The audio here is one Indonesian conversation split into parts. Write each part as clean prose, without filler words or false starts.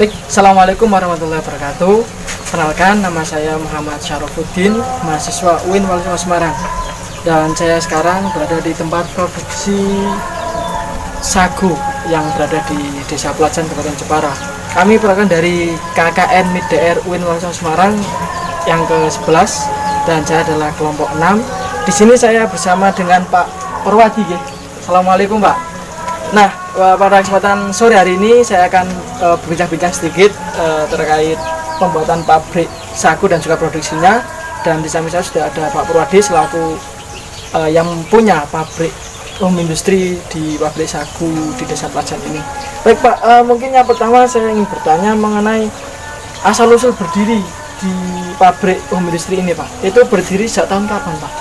Baik, Assalamualaikum warahmatullahi wabarakatuh. Kenalkan, nama saya Muhammad Syarofudin, mahasiswa UIN Wali Songo Semarang. Dan saya sekarang berada di tempat produksi sagu yang berada di Desa Pelajan, Kabupaten Jepara. Kami berasal dari KKN MIDR UIN Wali Songo Semarang yang ke-11 dan saya adalah kelompok 6. Di sini saya bersama dengan Pak Purwadi. Assalamualaikum, Pak. Nah, pada kesempatan sore hari ini saya akan berbincang-bincang sedikit terkait pembuatan pabrik sagu dan juga produksinya. Dan di samping saya sudah ada Pak Purwadi selaku yang punya pabrik industri di pabrik sagu di Desa Pelajan ini. Baik, Pak, mungkin yang pertama saya ingin bertanya mengenai asal-usul berdiri di pabrik industri ini, Pak. Itu berdiri sejak tahun kapan, Pak?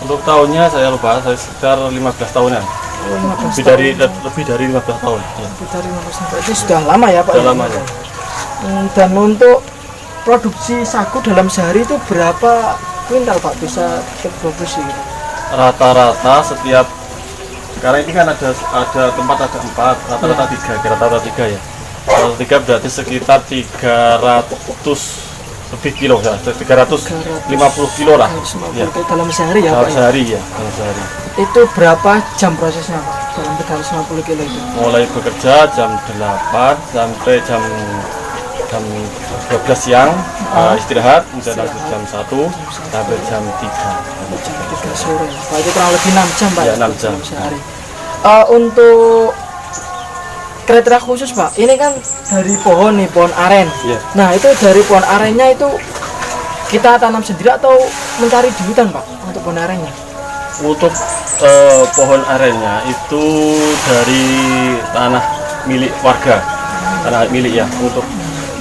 Untuk tahunnya saya lupa, saya sekitar 15 tahunan. Lebih dari 15 tahun. Ya. Lebih dari 15 tahun. Itu sudah lama ya, Pak? Sudah lama ya. Dan untuk produksi sagu dalam sehari itu berapa kuintal, Pak, bisa terproduksi? Rata-rata setiap, sekarang ini kan ada tempat ada 4, rata-rata 3, rata-rata 3 ya. Kalau 3 berarti sekitar 300 lebih kilo ya, 350 kilo lah. Ya. Dalam sehari ya, dalam Pak? Sehari ya, dalam sehari. Itu berapa jam prosesnya, Pak, dalam 350 kilo itu? Mulai bekerja jam 8 sampai jam 12 siang, istirahat, kemudian lanjut jam 1 sampai jam 3. Jam 3 sore. Pak, itu kurang lebih 6 jam, Pak? Ya, 6 jam. Sehari. Untuk kriteria khusus, Pak, ini kan dari pohon nih, pohon aren. Ya. Nah, itu dari pohon arennya itu kita tanam sendiri atau mencari di hutan, Pak, untuk pohon arennya? Untuk pohon arennya itu dari tanah milik warga, tanah milik ya. Untuk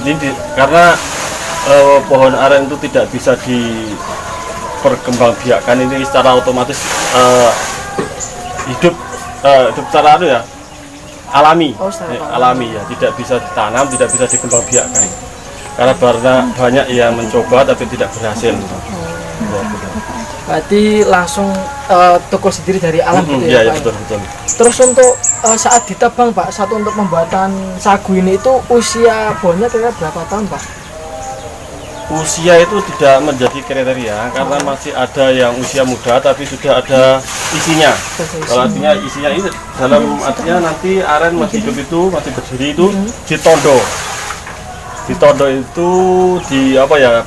ini karena pohon aren itu tidak bisa diperkembangbiakkan ini secara otomatis hidup secara alami, alami ya, tidak bisa ditanam, tidak bisa dikembangbiakkan karena banyak yang mencoba tapi tidak berhasil. Berarti langsung tukul sendiri dari alam gitu ya, ya, Pak? Betul. Terus untuk saat ditebang, Pak, satu untuk pembuatan sagu ini itu usia pohonnya kira-kira berapa tahun, Pak? Usia itu tidak menjadi kriteria karena masih ada yang usia muda tapi sudah ada isinya. Kalau artinya isinya ini dalam artinya nanti aren masih hidup itu, masih berdiri itu ditondo. Ditondo itu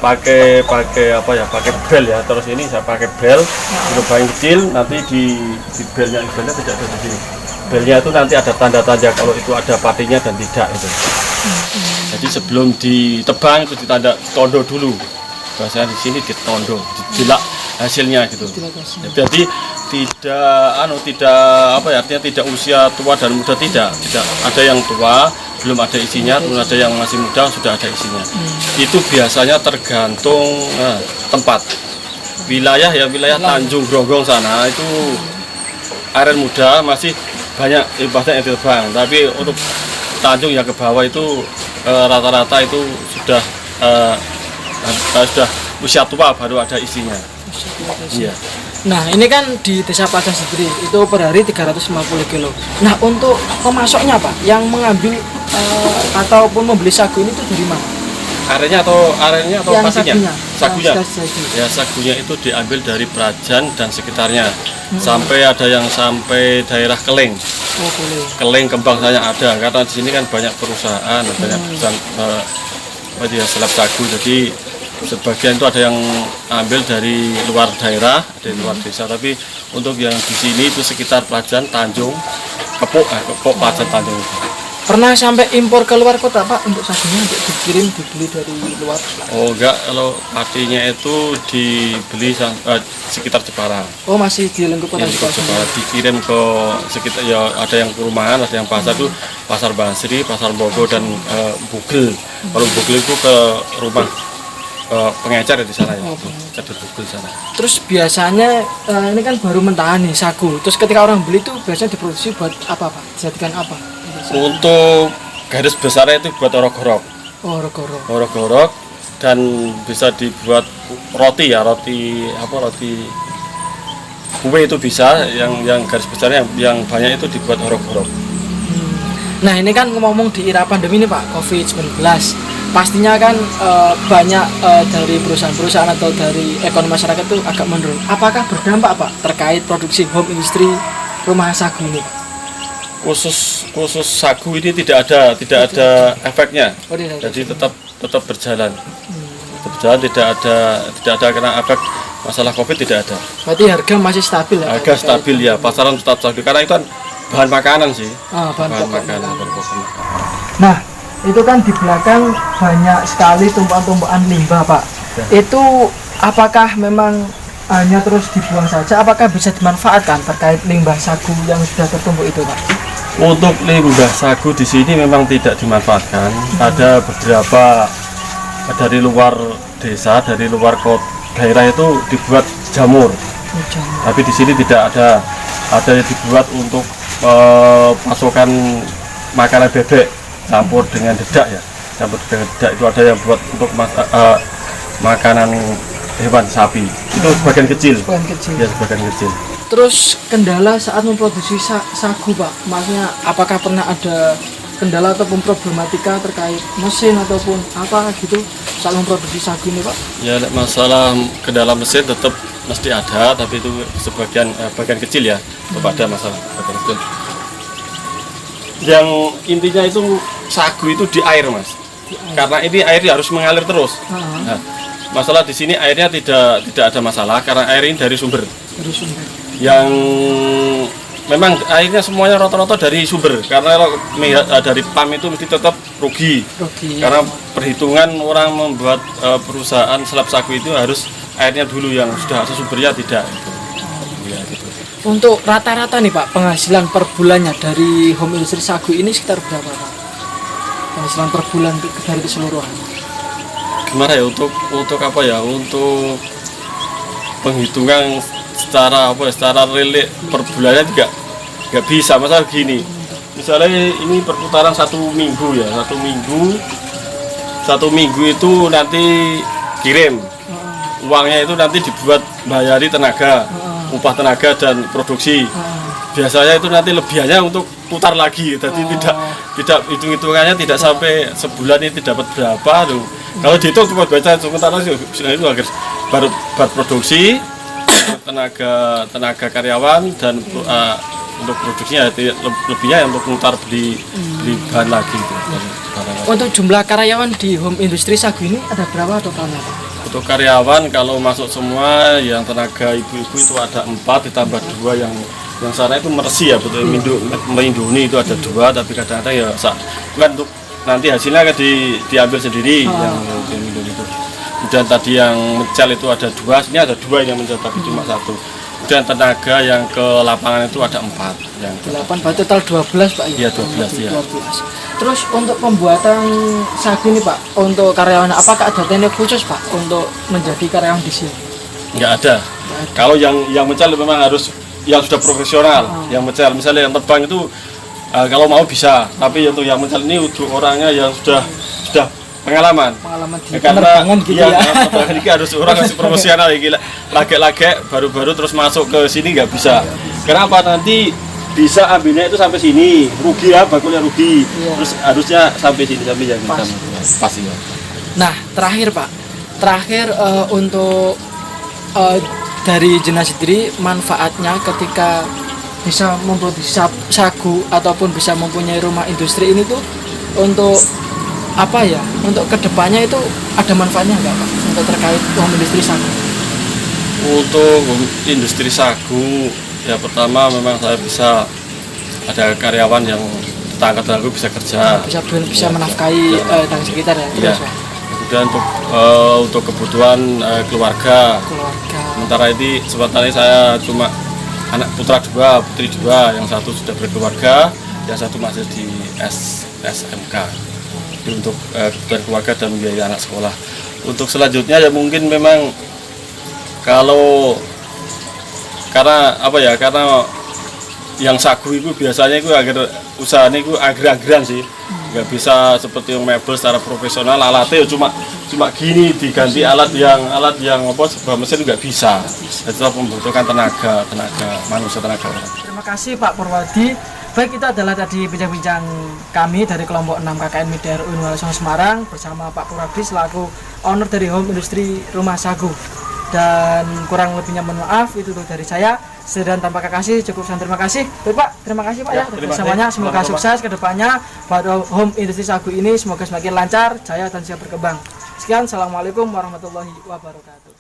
pakai bel ya. Terus ini saya pakai bel, lubang kecil, nanti di belnya tidak ada di sini. Belnya itu nanti ada tanda-tanda kalau itu ada patinya dan tidak itu. Jadi sebelum ditebang itu ditanda tondo dulu. Bahasanya di sini ditondo, dijelak hasilnya gitu. Jadi artinya tidak usia tua dan muda, tidak ada yang tua belum ada isinya, belum ada yang masih muda sudah ada isinya. Itu biasanya tergantung tempat. Wilayah Tanjung Gronggong sana itu aren muda masih banyak yang ditebang, tapi untuk Tanjung yang ke bawah itu rata-rata itu sudah usia tua baru ada isinya. Iya. Nah, ini kan di Desa Pelajan sendiri itu per hari 350 kilo. Nah, untuk pemasoknya, Pak, yang mengambil ataupun membeli sagu ini itu dari mana? Arennya atau pastinya? Sagunya. Ya, sagunya itu diambil dari Pelajan dan sekitarnya. Sampai ada yang sampai daerah Keleng. Oh, boleh. Keleng Kembang saya ada karena di sini kan banyak perusahaan, banyak perusahaan selap sagu. Jadi sebagian itu ada yang ambil dari luar daerah, dari luar desa. Tapi untuk yang di sini itu sekitar Pelajan, Tanjung, Kepok Pelajan, Tanjung itu. Pernah sampai impor ke luar kota, Pak, untuk sagunya untuk dibeli dari luar? Oh enggak, kalau patinya itu dibeli sekitar Jepara. Oh, masih di lingkup kota Jepara. Dikirim ke sekitar, ya ada yang perumahan, ada yang pasar tuh, Pasar Basri, Pasar Bogo dan Bugel. Kalau Bugel itu ke rumah pengecer di sana ya. Pengecer di Bugel sana. Terus biasanya ini kan baru mentahan nih sagu. Terus ketika orang beli itu biasanya diproduksi buat apa, Pak? Dijadikan apa? Untuk garis besarnya itu buat orok-orok. Orok-orok dan bisa dibuat roti kue itu bisa, yang garis besarnya yang banyak itu dibuat orok-orok. Nah ini kan ngomong di era pandemi ini Pak, COVID-19, pastinya kan banyak dari perusahaan-perusahaan atau dari ekonomi masyarakat itu agak menurun. Apakah berdampak Pak terkait produksi home industry rumah sagu ini? Khusus sagu ini tidak ada efeknya. Jadi tetap berjalan. Tetap berjalan, tidak ada kena efek masalah COVID, tidak ada. Berarti harga masih stabil ya? Harga stabil ya, pasaran tetap stabil karena itu kan bahan makanan sih. Bahan makanan. Nah, itu kan di belakang banyak sekali tumpukan-tumpukan limbah Pak. Ya. Itu apakah memang hanya terus dibuang saja? Apakah bisa dimanfaatkan terkait limbah sagu yang sudah tertumpuk itu Pak? Untuk limbah sagu di sini memang tidak dimanfaatkan. Ada beberapa dari luar desa, dari luar daerah itu dibuat jamur. Tapi di sini tidak ada yang dibuat untuk pasokan makanan bebek campur dengan dedak ya. Campur dengan dedak itu ada yang buat untuk makanan hewan sapi. Itu sebagian kecil. Ya, sebagian kecil. Terus kendala saat memproduksi sagu Pak, maksudnya apakah pernah ada kendala ataupun problematika terkait mesin ataupun apa gitu saat memproduksi sagu ini Pak? Ya masalah kendala mesin tetap mesti ada, tapi itu bagian kecil ya, tetap ada masalah bagian kecil. Yang intinya itu sagu itu di air Mas, karena ini airnya harus mengalir terus. Nah, masalah di sini airnya tidak ada masalah karena air ini dari sumber. Yang memang airnya semuanya rata-rata dari sumber, karena kalau dari PAM itu mesti tetap rugi. Karena perhitungan orang membuat perusahaan selap sagu itu harus airnya dulu yang sudah sumbernya tidak. Ya, gitu. Untuk rata-rata nih Pak, penghasilan per bulannya dari home industry sagu ini sekitar berapa Pak? Penghasilan per bulan dari keseluruhan? Gimana ya untuk apa ya? Untuk penghitungan secara real per bulannya juga nggak bisa. Masalah gini, misalnya ini perputaran satu minggu itu nanti kirim uangnya, itu nanti dibuat bayari tenaga, upah tenaga dan produksi. Biasanya itu nanti lebihannya untuk putar lagi, jadi tidak hitung-hitungannya tidak sampai sebulan ini dapat berapa tuh. Kalau dihitung cuma baca sementara itu baru produksi, tenaga karyawan dan untuk produksinya lebihnya untuk mutar beli bahan lagi gitu. Untuk jumlah karyawan di home industry sagu ini ada berapa totalnya Pak? Untuk karyawan kalau masuk semua yang tenaga ibu-ibu itu ada 4 ditambah 2 yang sana itu meresi ya, betul. Melindungi itu ada 2, tapi kadang-kadang ya kan untuk nanti hasilnya akan diambil sendiri yang melindungi itu. Kemudian tadi yang mencel itu ada 2, sini ada 2 yang mencel tapi cuma 1. Kemudian tenaga yang ke lapangan itu ada 4. Yang 8 berarti total 12 Pak ya? Iya 12 ya. 12. Terus untuk pembuatan sagu ini Pak, untuk karyawan apakah ada teknik khusus Pak untuk menjadi karyawan di sini? Nggak ada. Kalau yang mencel memang harus yang sudah profesional. Yang mencel misalnya yang terbang itu kalau mau bisa, tapi untuk yang mencel ini untuk orangnya yang sudah pengalaman di penerbangan gitu ya. Penerbangan ini harus orang harus profesional ya, gila. Lagi-lagi baru terus masuk ke sini nggak bisa. Kenapa? Nanti bisa ambilnya itu sampai sini, rugi ya, bakulnya rugi. Terus harusnya sampai sini, sampai yang pas ya. Nah, terakhir Pak, untuk dari jenazah sendiri manfaatnya ketika bisa memproduksi sagu ataupun bisa mempunyai rumah industri ini tuh untuk apa ya, untuk kedepannya itu ada manfaatnya nggak Pak untuk terkait home industri sagu? Untuk industri sagu ya pertama memang saya bisa ada karyawan yang tetangga-tetangga bisa kerja, bisa menafkahi tangga sekitar ya. Kemudian untuk kebutuhan keluarga. Sementara ini saya cuma anak putra 2, putri 2, yang satu sudah berkeluarga, yang satu masih di SMK. Jadi untuk kebutuhan keluarga dan biaya anak sekolah. Untuk selanjutnya ya mungkin memang karena yang sagu itu biasanya itu agar usahanya itu agak-agaran sih, nggak bisa seperti yang mebel secara profesional, alatnya cuma gini diganti alat yang sebuah mesin nggak bisa, tetap membutuhkan tenaga manusia, tenaga orang. Terima kasih Pak Purwadi Baik, itu adalah tadi bincang-bincang kami dari kelompok 6 KKN Mider UIN Walasongo Semarang bersama Pak Puradi selaku owner dari Home Industri Rumah Sagu. Dan kurang lebihnya mohon maaf, itu dari saya. Dan tanpa kasih cukup sekian, terima kasih. Baik Pak, terima kasih Pak ya, semuanya. Semoga sukses ke depannya pada Home Industri Sagu ini, semoga semakin lancar, jaya dan siap berkembang. Sekian, assalamualaikum warahmatullahi wabarakatuh.